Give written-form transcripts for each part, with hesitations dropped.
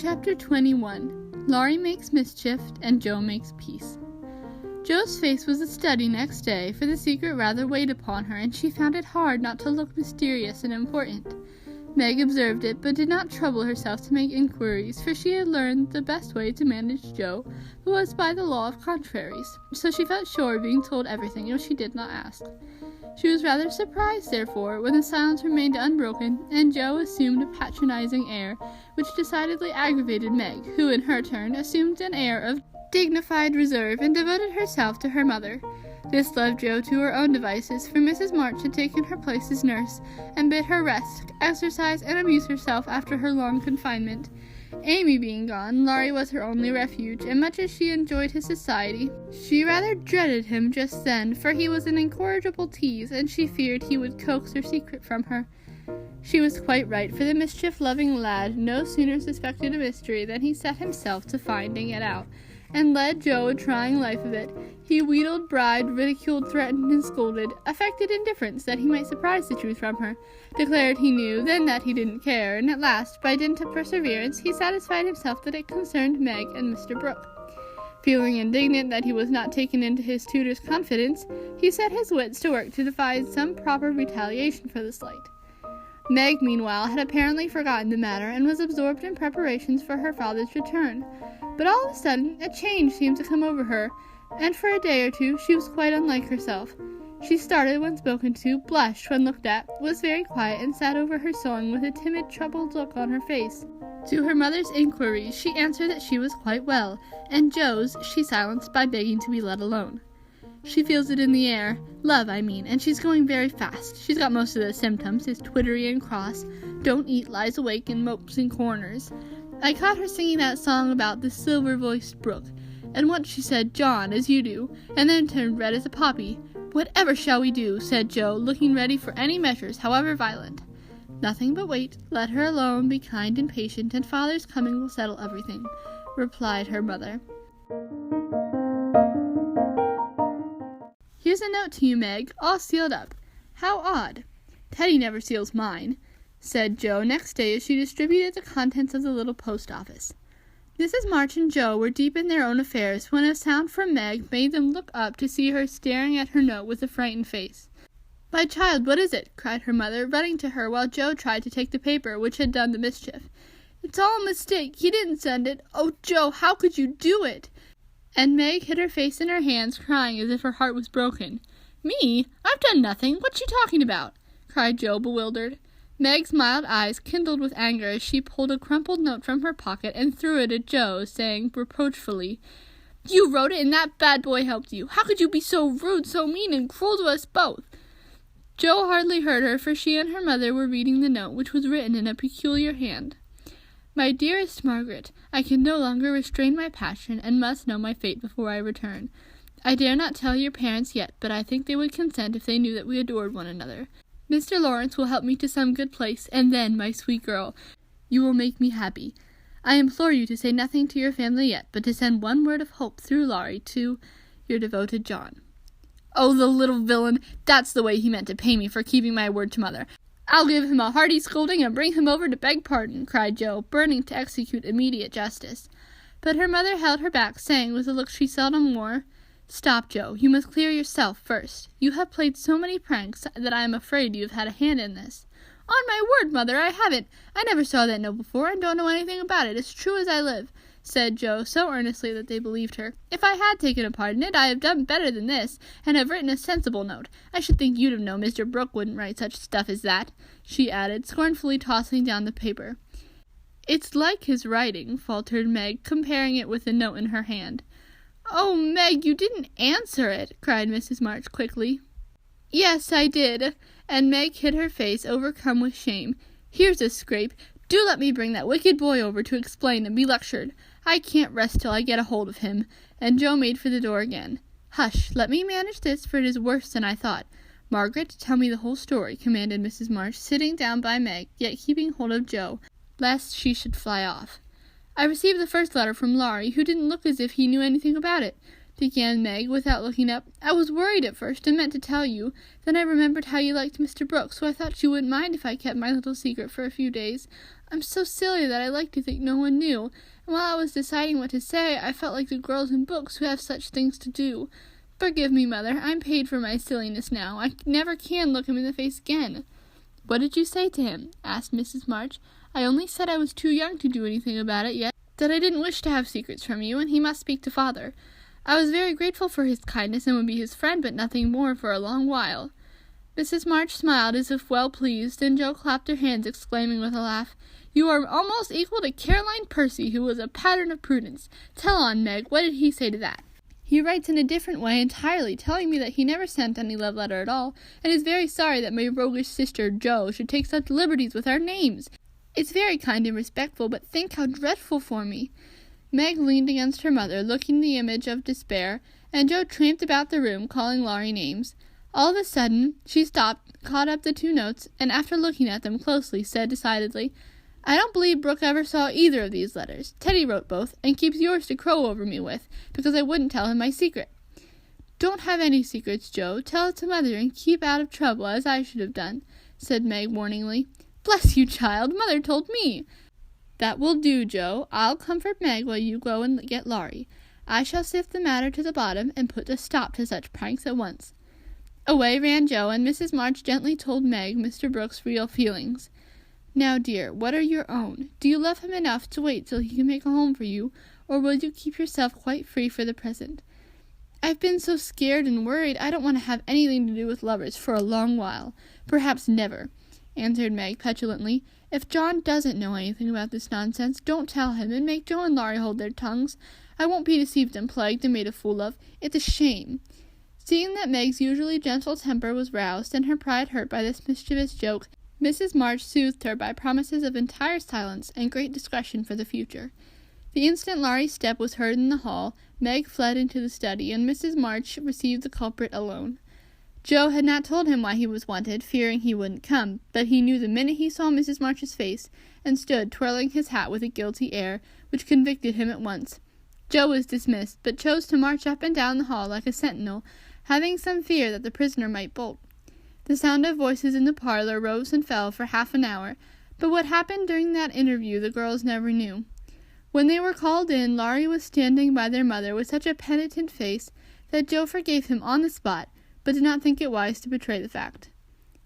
Chapter 21. Laurie makes mischief and Joe makes peace. Joe's face was a study next day, for the secret rather weighed upon her, and she found it hard not to look mysterious and important. Meg observed it, but did not trouble herself to make inquiries, for she had learned the best way to manage Joe was by the law of contraries, so she felt sure of being told everything if she did not ask. She was rather surprised, therefore, when the silence remained unbroken, and Joe assumed a patronizing air, which decidedly aggravated Meg, who, in her turn, assumed an air of dignified reserve, and devoted herself to her mother. This left Joe to her own devices, for Mrs. March had taken her place as nurse, and bid her rest, exercise, and amuse herself after her long confinement. Amy being gone, Laurie was her only refuge, and much as she enjoyed his society, she rather dreaded him just then, for he was an incorrigible tease, and she feared he would coax her secret from her. She was quite right, for the mischief-loving lad no sooner suspected a mystery than he set himself to finding it out, and led Joe a trying life of it. He wheedled, bribed, ridiculed, threatened, and scolded, affected indifference that he might surprise the truth from her, declared he knew, then that he didn't care, and at last, by dint of perseverance, he satisfied himself that it concerned Meg and Mr. Brooke. Feeling indignant that he was not taken into his tutor's confidence, he set his wits to work to devise some proper retaliation for the slight. Meg, meanwhile, had apparently forgotten the matter, and was absorbed in preparations for her father's return. But all of a sudden, a change seemed to come over her, and for a day or two she was quite unlike herself. She started when spoken to, blushed when looked at, was very quiet, and sat over her sewing with a timid, troubled look on her face. To her mother's inquiries she answered that she was quite well, and Joe's she silenced by begging to be let alone. She feels it in the air, love, I mean, and she's going very fast. She's got most of the symptoms, is twittery and cross, don't eat, lies awake, and mopes in corners. I caught her singing that song about the silver-voiced brook, and once she said, John, as you do, and then turned red as a poppy. Whatever shall we do? Said Joe, looking ready for any measures, however violent. Nothing but wait, let her alone, be kind and patient, and father's coming will settle everything, replied her mother. Here's a note to you, Meg, all sealed up. How odd. Teddy never seals mine, said Joe next day as she distributed the contents of the little post office. Mrs. March and Joe were deep in their own affairs when a sound from Meg made them look up to see her staring at her note with a frightened face. My child, what is it? Cried her mother, running to her while Joe tried to take the paper which had done the mischief. It's all a mistake. He didn't send it. Oh, Joe, how could you do it? And Meg hid her face in her hands, crying as if her heart was broken. Me? I've done nothing. What's she talking about? Cried Joe, bewildered. Meg's mild eyes kindled with anger as she pulled a crumpled note from her pocket and threw it at Joe, saying reproachfully, You wrote it, and that bad boy helped you. How could you be so rude, so mean, and cruel to us both? Joe hardly heard her, for she and her mother were reading the note, which was written in a peculiar hand. My dearest Margaret, I can no longer restrain my passion, and must know my fate before I return. I dare not tell your parents yet, but I think they would consent if they knew that we adored one another. Mr. Lawrence will help me to some good place, and then, my sweet girl, you will make me happy. I implore you to say nothing to your family yet, but to send one word of hope through Laurie to your devoted John. Oh, the little villain! That's the way he meant to pay me for keeping my word to mother. I'll give him a hearty scolding and bring him over to beg pardon, cried Joe, burning to execute immediate justice. But her mother held her back, saying with a look she seldom wore, Stop, Joe, you must clear yourself first. You have played so many pranks that I am afraid you have had a hand in this. On my word, mother, I haven't. I never saw that note before, and don't know anything about it, as true as I live, said Joe, so earnestly that they believed her. If I had taken a part in it, I have done better than this, and have written a sensible note. I should think you'd have known Mr. Brooke wouldn't write such stuff as that, she added, scornfully tossing down the paper. It's like his writing, faltered Meg, comparing it with the note in her hand. Oh, Meg, you didn't answer it, cried Mrs. March quickly. Yes, I did, and Meg hid her face, overcome with shame. Here's a scrape. Do let me bring that wicked boy over to explain and be lectured. I can't rest till I get a hold of him. And Joe made for the door again. Hush, let me manage this, for it is worse than I thought. Margaret, tell me the whole story, commanded Mrs. March, sitting down by Meg, yet keeping hold of Joe, lest she should fly off. I received the first letter from Laurie, who didn't look as if he knew anything about it. began Meg, without looking up. "I was worried at first and meant to tell you. Then I remembered how you liked Mr. Brooks, so I thought you wouldn't mind if I kept my little secret for a few days. I'm so silly that I like to think no one knew, and while I was deciding what to say, I felt like the girls in books who have such things to do. Forgive me, Mother. I'm paid for my silliness now. I never can look him in the face again." "What did you say to him?" asked Mrs. March. "I only said I was too young to do anything about it yet, that I didn't wish to have secrets from you, and he must speak to Father. I was very grateful for his kindness and would be his friend, but nothing more for a long while." Mrs. March smiled as if well pleased, and Jo clapped her hands, exclaiming with a laugh, "You are almost equal to Caroline Percy, who was a pattern of prudence. Tell on, Meg, what did he say to that?" "He writes in a different way entirely, telling me that he never sent any love letter at all, and is very sorry that my roguish sister Jo should take such liberties with our names. It's very kind and respectful, but think how dreadful for me." Meg leaned against her mother, looking the image of despair, and Jo tramped about the room, calling Laurie names. All of a sudden, she stopped, caught up the 2 notes, and after looking at them closely, said decidedly, "I don't believe Brooke ever saw either of these letters. Teddy wrote both, and keeps yours to crow over me with, because I wouldn't tell him my secret." "Don't have any secrets, Jo. Tell it to Mother, and keep out of trouble, as I should have done," said Meg warningly. "Bless you, child, Mother told me." "That will do, Jo. I'll comfort Meg while you go and get Laurie. I shall sift the matter to the bottom, and put a stop to such pranks at once." Away ran Jo, and Mrs. March gently told Meg Mr. Brooks' real feelings. "Now, dear, what are your own? Do you love him enough to wait till he can make a home for you, or will you keep yourself quite free for the present?" "I've been so scared and worried, I don't want to have anything to do with lovers for a long while, perhaps never," answered Meg petulantly. "If John doesn't know anything about this nonsense, don't tell him, and make Jo and Laurie hold their tongues. I won't be deceived and plagued and made a fool of. It's a shame." Seeing that Meg's usually gentle temper was roused, and her pride hurt by this mischievous joke, Mrs. March soothed her by promises of entire silence and great discretion for the future. The instant Laurie's step was heard in the hall, Meg fled into the study, and Mrs. March received the culprit alone. Jo had not told him why he was wanted, fearing he wouldn't come, but he knew the minute he saw Mrs. March's face, and stood twirling his hat with a guilty air, which convicted him at once. Jo was dismissed, but chose to march up and down the hall like a sentinel, having some fear that the prisoner might bolt. The sound of voices in the parlor rose and fell for half an hour, but what happened during that interview the girls never knew. When they were called in, Laurie was standing by their mother with such a penitent face that Jo forgave him on the spot, but did not think it wise to betray the fact.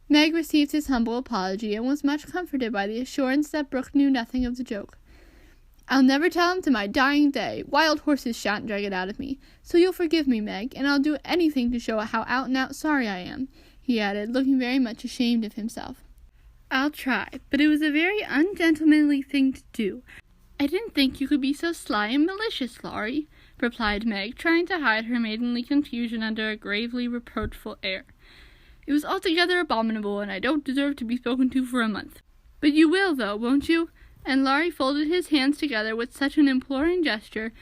Meg received his humble apology, and was much comforted by the assurance that Brooke knew nothing of the joke. "I'll never tell him to my dying day. Wild horses shan't drag it out of me. So you'll forgive me, Meg, and I'll do anything to show how out-and-out sorry I am," he added, looking very much ashamed of himself. "I'll try, but it was a very ungentlemanly thing to do. I didn't think you could be so sly and malicious, Laurie," replied Meg, trying to hide her maidenly confusion under a gravely reproachful air. "It was altogether abominable, and I don't deserve to be spoken to for a month. But you will, though, won't you?" And Laurie folded his hands together with such an imploring gesture,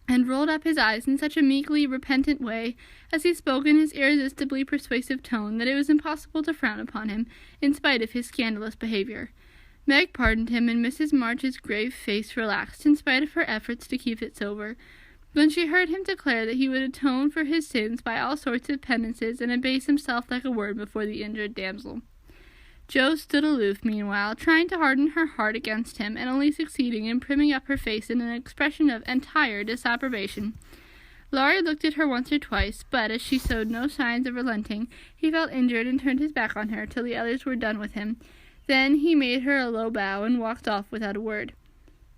and rolled up his eyes in such a meekly repentant way, as he spoke in his irresistibly persuasive tone, that it was impossible to frown upon him, in spite of his scandalous behavior. Meg pardoned him, and Mrs. March's grave face relaxed, in spite of her efforts to keep it sober, when she heard him declare that he would atone for his sins by all sorts of penances, and abase himself like a worm before the injured damsel. Jo stood aloof, meanwhile, trying to harden her heart against him, and only succeeding in primming up her face in an expression of entire disapprobation. Laurie looked at her once or twice, but, as she showed no signs of relenting, he felt injured and turned his back on her till the others were done with him. Then he made her a low bow, and walked off without a word.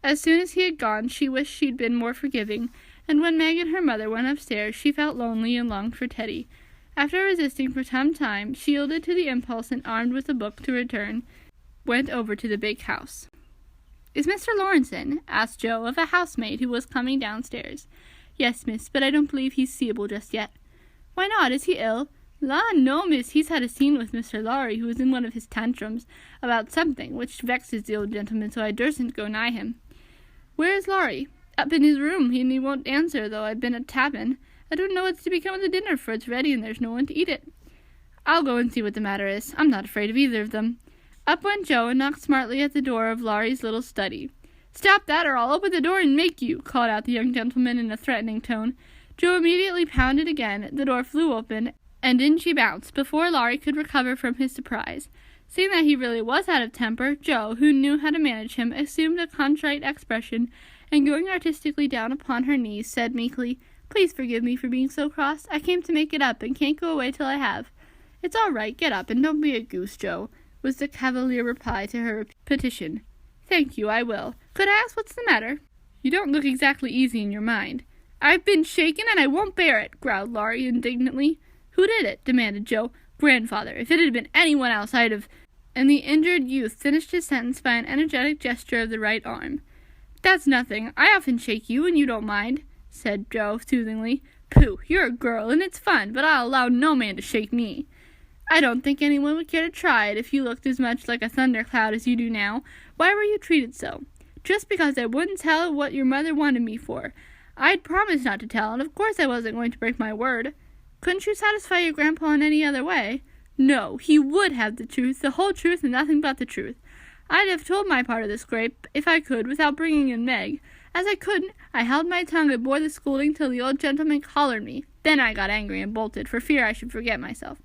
As soon as he had gone, she wished she'd been more forgiving, and when Meg and her mother went upstairs, she felt lonely and longed for Teddy. After resisting for some time, she yielded to the impulse, and armed with a book to return, went over to the big house. "Is Mr. Lawrence in?" asked Jo of a housemaid who was coming downstairs. "Yes, miss, but I don't believe he's seeable just yet." "Why not? Is he ill?" "La, no, miss, he's had a scene with Mr. Laurie, who is in one of his tantrums, about something, which vexes the old gentleman, so I dursn't go nigh him." "Where is Laurie?" "Up in his room, and he won't answer, though I've been a-tapping. I don't know what's to become of the dinner, for it's ready, and there's no one to eat it." "I'll go and see what the matter is. I'm not afraid of either of them." Up went Jo, and knocked smartly at the door of Laurie's little study. "Stop that, or I'll open the door and make you," called out the young gentleman in a threatening tone. Joe immediately pounded again, the door flew open, and in she bounced, before Laurie could recover from his surprise. Seeing that he really was out of temper, Joe, who knew how to manage him, assumed a contrite expression, and going artistically down upon her knees, said meekly, "Please forgive me for being so cross. I came to make it up, and can't go away till I have." "It's all right, get up, and don't be a goose, Joe," was the cavalier reply to her petition. "Thank you, I will. Could I ask what's the matter? You don't look exactly easy in your mind." "I've been shaken, and I won't bear it," growled Laurie indignantly. "Who did it?" demanded Joe. "Grandfather. If it had been anyone else, I'd have—" And the injured youth finished his sentence by an energetic gesture of the right arm. "That's nothing. I often shake you, and you don't mind," said Joe soothingly. "Pooh, you're a girl, and it's fun, but I'll allow no man to shake me." "I don't think anyone would care to try it if you looked as much like a thundercloud as you do now. Why were you treated so?" "Just because I wouldn't tell what your mother wanted me for. I'd promised not to tell, and of course I wasn't going to break my word." "Couldn't you satisfy your grandpa in any other way?" "No, he would have the truth, the whole truth, and nothing but the truth. I'd have told my part of the scrape, if I could, without bringing in Meg. As I couldn't, I held my tongue and bore the scolding till the old gentleman collared me. Then I got angry and bolted, for fear I should forget myself."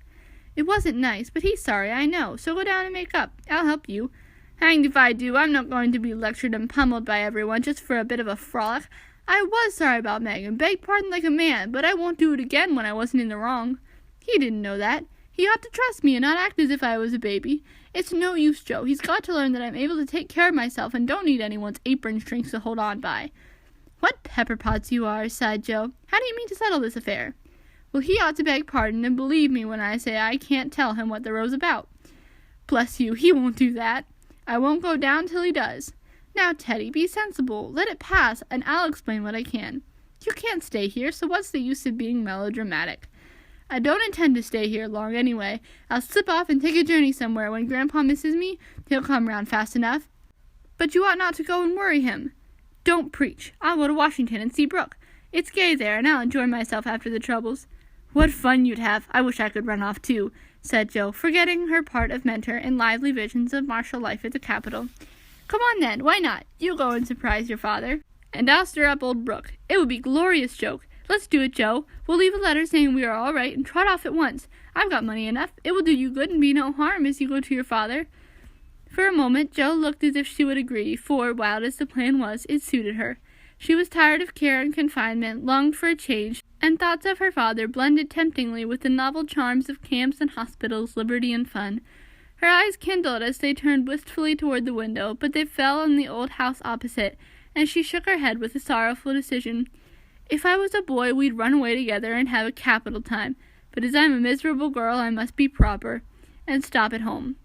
"It wasn't nice, but he's sorry, I know, so go down and make up. I'll help you." "Hanged if I do. I'm not going to be lectured and pummeled by everyone just for a bit of a frolic. I was sorry about Meg, and begged pardon like a man, but I won't do it again when I wasn't in the wrong." "He didn't know that. He ought to trust me and not act as if I was a baby. It's no use, Joe. He's got to learn that I'm able to take care of myself and don't need anyone's apron strings to hold on by." "What pepper-pots you are," sighed Joe. "How do you mean to settle this affair?" "Well, he ought to beg pardon and believe me when I say I can't tell him what the row's about." "Bless you, he won't do that." "I won't go down till he does." "Now, Teddy, be sensible. Let it pass, and I'll explain what I can." "You can't stay here, so what's the use of being melodramatic?" "I don't intend to stay here long anyway. I'll slip off and take a journey somewhere. When Grandpa misses me, he'll come round fast enough." "But you ought not to go and worry him." "Don't preach. I'll go to Washington and see Brooke. It's gay there, and I'll enjoy myself after the troubles." "What fun you'd have. I wish I could run off too," said Joe, forgetting her part of mentor in lively visions of martial life at the capital. "Come on then, why not? You go and surprise your father, and I'll stir up old Brooke. It would be a glorious joke. Let's do it, Joe. We'll leave a letter saying we are all right and trot off at once. I've got money enough. It will do you good and be no harm as you go to your father." For a moment Joe looked as if she would agree, for, wild as the plan was, it suited her. She was tired of care and confinement, longed for a change, and thoughts of her father blended temptingly with the novel charms of camps and hospitals, liberty and fun. Her eyes kindled as they turned wistfully toward the window, but they fell on the old house opposite, and she shook her head with a sorrowful decision. "If I was a boy, we'd run away together and have a capital time, but as I'm a miserable girl, I must be proper, and stop at home."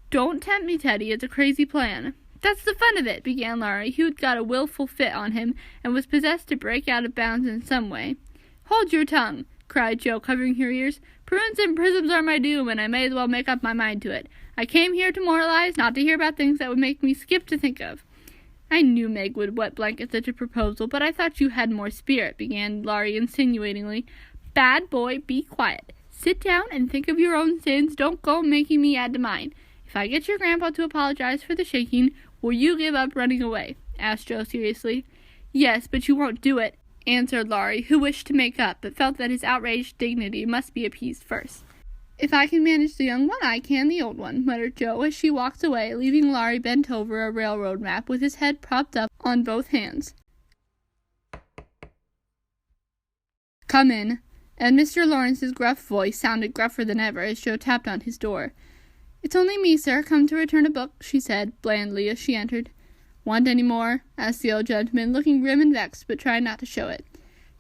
"Don't tempt me, Teddy. It's a crazy plan." "That's the fun of it," began Laurie, who'd got a willful fit on him, and was possessed to break out of bounds in some way. "Hold your tongue," cried Joe, covering her ears. "Prunes and prisms are my doom, and I may as well make up my mind to it. I came here to moralize, not to hear about things that would make me skip to think of." "I knew Meg would wet blanket such a proposal, but I thought you had more spirit," began Laurie insinuatingly. "Bad boy, be quiet. Sit down and think of your own sins. Don't go making me add to mine. If I get your grandpa to apologize for the shaking, will you give up running away?" asked Joe seriously. "Yes, but you won't do it," answered Laurie, who wished to make up, but felt that his outraged dignity must be appeased first. "If I can manage the young one, I can the old one," muttered Joe as she walked away, leaving Laurie bent over a railroad map with his head propped up on both hands. "Come in," and Mr. Lawrence's gruff voice sounded gruffer than ever as Joe tapped on his door. "It's only me, sir, come to return a book," she said, blandly, as she entered. "Want any more?" asked the old gentleman, looking grim and vexed, but trying not to show it.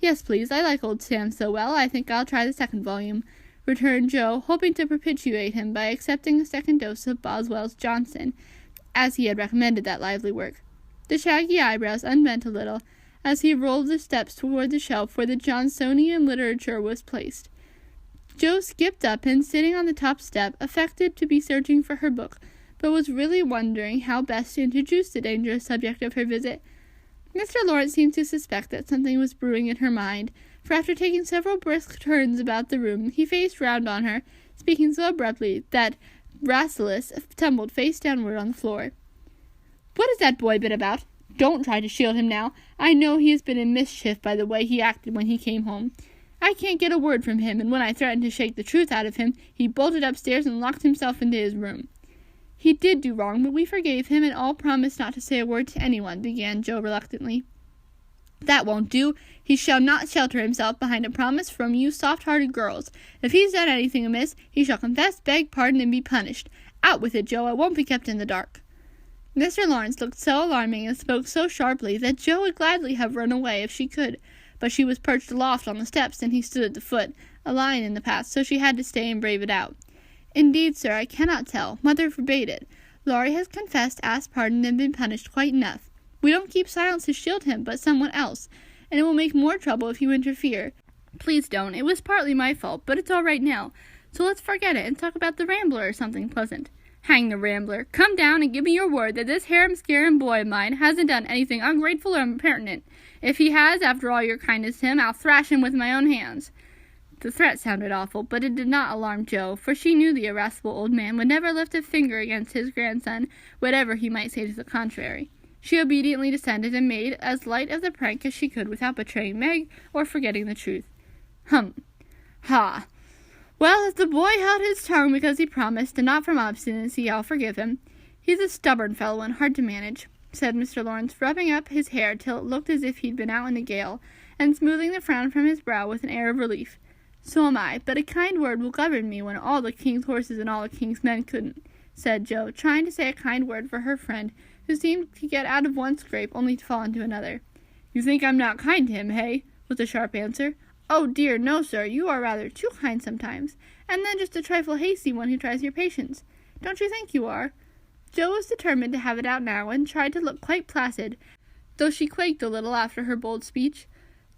"Yes, please. I like old Sam so well, I think I'll try the second volume," returned Joe, hoping to propitiate him by accepting a second dose of Boswell's Johnson, as he had recommended that lively work. The shaggy eyebrows unbent a little, as he rolled the steps toward the shelf where the Johnsonian literature was placed. Joe skipped up and, sitting on the top step, affected to be searching for her book, but was really wondering how best to introduce the dangerous subject of her visit. Mr. Lawrence seemed to suspect that something was brewing in her mind, for after taking several brisk turns about the room, he faced round on her, speaking so abruptly that Rasselas tumbled face downward on the floor. "What has that boy been about? Don't try to shield him now. I know he has been in mischief by the way he acted when he came home. I can't get a word from him, and when I threatened to shake the truth out of him, he bolted upstairs and locked himself into his room." "He did do wrong, but we forgave him, and all promised not to say a word to anyone," began Joe reluctantly. "That won't do. He shall not shelter himself behind a promise from you soft-hearted girls. If he's done anything amiss, he shall confess, beg pardon, and be punished. Out with it, Joe. I won't be kept in the dark." Mr. Lawrence looked so alarming and spoke so sharply that Joe would gladly have run away if she could, but she was perched aloft on the steps, and he stood at the foot, a lion in the path, so she had to stay and brave it out. "Indeed, sir, I cannot tell. Mother forbade it. Laurie has confessed, asked pardon, and been punished quite enough. We don't keep silence to shield him, but someone else, and it will make more trouble if you interfere. Please don't. It was partly my fault, but it's all right now. So let's forget it and talk about the Rambler or something pleasant." "Hang the Rambler. Come down and give me your word that this harum-scarum boy of mine hasn't done anything ungrateful or impertinent. If he has, after all your kindness to him, I'll thrash him with my own hands." The threat sounded awful, but it did not alarm Joe, for she knew the irascible old man would never lift a finger against his grandson, whatever he might say to the contrary. She obediently descended and made as light of the prank as she could without betraying Meg or forgetting the truth. "Ha! Well, if the boy held his tongue because he promised, and not from obstinacy, I'll forgive him. He's a stubborn fellow and hard to manage," said Mr. Lawrence, rubbing up his hair till it looked as if he'd been out in a gale, and smoothing the frown from his brow with an air of relief. "So am I, but a kind word will govern me when all the king's horses and all the king's men couldn't," said Joe, trying to say a kind word for her friend, who seemed to get out of one scrape only to fall into another. "You think I'm not kind to him, hey?" was the sharp answer. "Oh dear, no, sir, you are rather too kind sometimes, and then just a trifle hasty when he tries your patience. Don't you think you are?" Joe was determined to have it out now, and tried to look quite placid, though she quaked a little after her bold speech.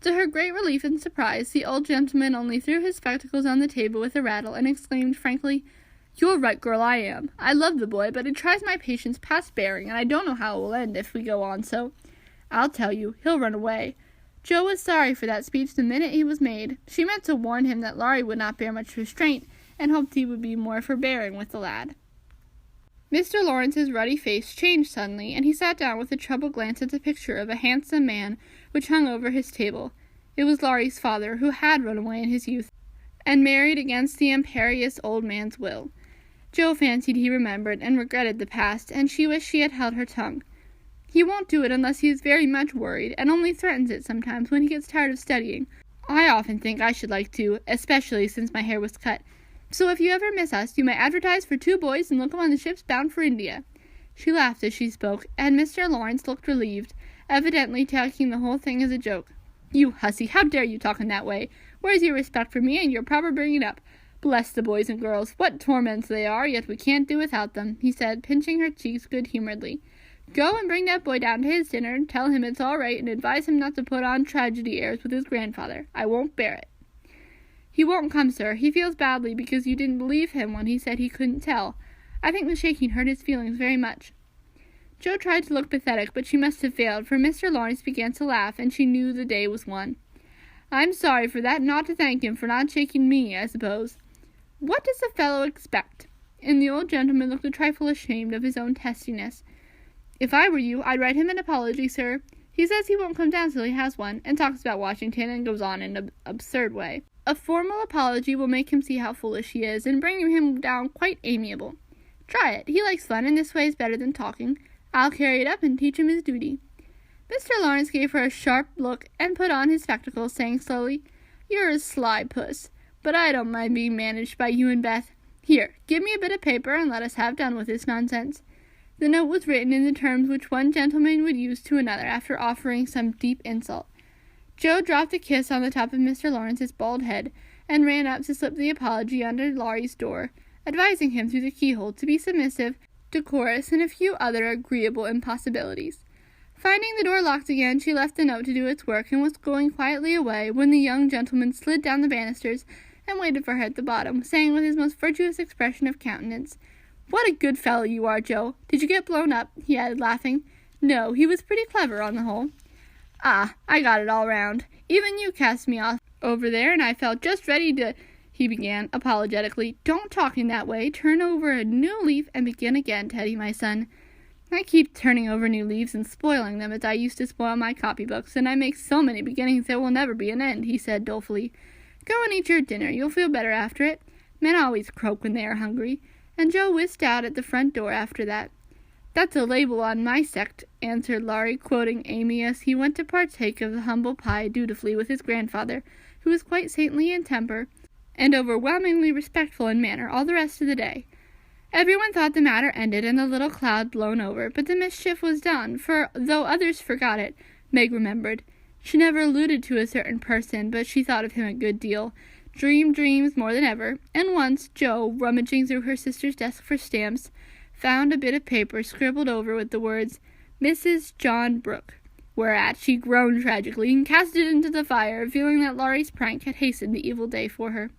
To her great relief and surprise, the old gentleman only threw his spectacles on the table with a rattle, and exclaimed frankly, "You're right, girl, I am. I love the boy, but it tries my patience past bearing, and I don't know how it will end if we go on so. I'll tell you, he'll run away." Joe was sorry for that speech the minute he was made. She meant to warn him that Laurie would not bear much restraint, and hoped he would be more forbearing with the lad. Mr. Lawrence's ruddy face changed suddenly, and he sat down with a troubled glance at the picture of a handsome man which hung over his table. It was Laurie's father, who had run away in his youth, and married against the imperious old man's will. Joe fancied he remembered and regretted the past, and she wished she had held her tongue. "He won't do it unless he is very much worried, and only threatens it sometimes when he gets tired of studying. I often think I should like to, especially since my hair was cut. So if you ever miss us, you may advertise for 2 boys and look on the ships bound for India." She laughed as she spoke, and Mr. Lawrence looked relieved, evidently taking the whole thing as a joke. "You hussy, how dare you talk in that way? Where's your respect for me and your proper bringing up? Bless the boys and girls, what torments they are, yet we can't do without them," he said, pinching her cheeks good-humoredly. "Go and bring that boy down to his dinner, and tell him it's all right, and advise him not to put on tragedy airs with his grandfather. I won't bear it." "He won't come, sir. He feels badly because you didn't believe him when he said he couldn't tell. I think the shaking hurt his feelings very much." Joe tried to look pathetic, but she must have failed, for Mr. Lawrence began to laugh, and she knew the day was won. "I'm sorry for that, and ought to thank him for not shaking me, I suppose. What does the fellow expect?" And the old gentleman looked a trifle ashamed of his own testiness. "If I were you, I'd write him an apology, sir. He says he won't come down till he has one, and talks about Washington, and goes on in an absurd way. A formal apology will make him see how foolish he is, and bring him down quite amiable. Try it. He likes fun, and this way is better than talking. I'll carry it up and teach him his duty." Mr. Lawrence gave her a sharp look, and put on his spectacles, saying slowly, "You're a sly puss, but I don't mind being managed by you and Beth. Here, give me a bit of paper, and let us have done with this nonsense." The note was written in the terms which one gentleman would use to another after offering some deep insult. Joe dropped a kiss on the top of Mr. Lawrence's bald head, and ran up to slip the apology under Laurie's door, advising him through the keyhole to be submissive, decorous, and a few other agreeable impossibilities. Finding the door locked again, she left the note to do its work, and was going quietly away when the young gentleman slid down the banisters and waited for her at the bottom, saying with his most virtuous expression of countenance, "What a good fellow you are, Joe. Did you get blown up?" he added, laughing. "No, he was pretty clever on the whole." "Ah, I got it all round. Even you cast me off over there, and I felt just ready to—" he began, apologetically. "Don't talk in that way. Turn over a new leaf and begin again, Teddy, my son." I keep turning over new leaves and spoiling them as I used to spoil my copybooks, and I make so many beginnings there will never be an end," he said dolefully. "Go and eat your dinner. You'll feel better after it. Men always croak when they are hungry," and Joe whisked out at the front door after that. "That's a label on my sect," answered Laurie, quoting Amy as he went to partake of the humble pie dutifully with his grandfather, who was quite saintly in temper and overwhelmingly respectful in manner all the rest of the day. Everyone thought the matter ended and the little cloud blown over, but the mischief was done, for though others forgot it, Meg remembered. She never alluded to a certain person, but she thought of him a good deal, dreamed dreams more than ever, and once Joe, rummaging through her sister's desk for stamps, found a bit of paper scribbled over with the words, "Mrs. John Brooke," whereat she groaned tragically and cast it into the fire, feeling that Laurie's prank had hastened the evil day for her.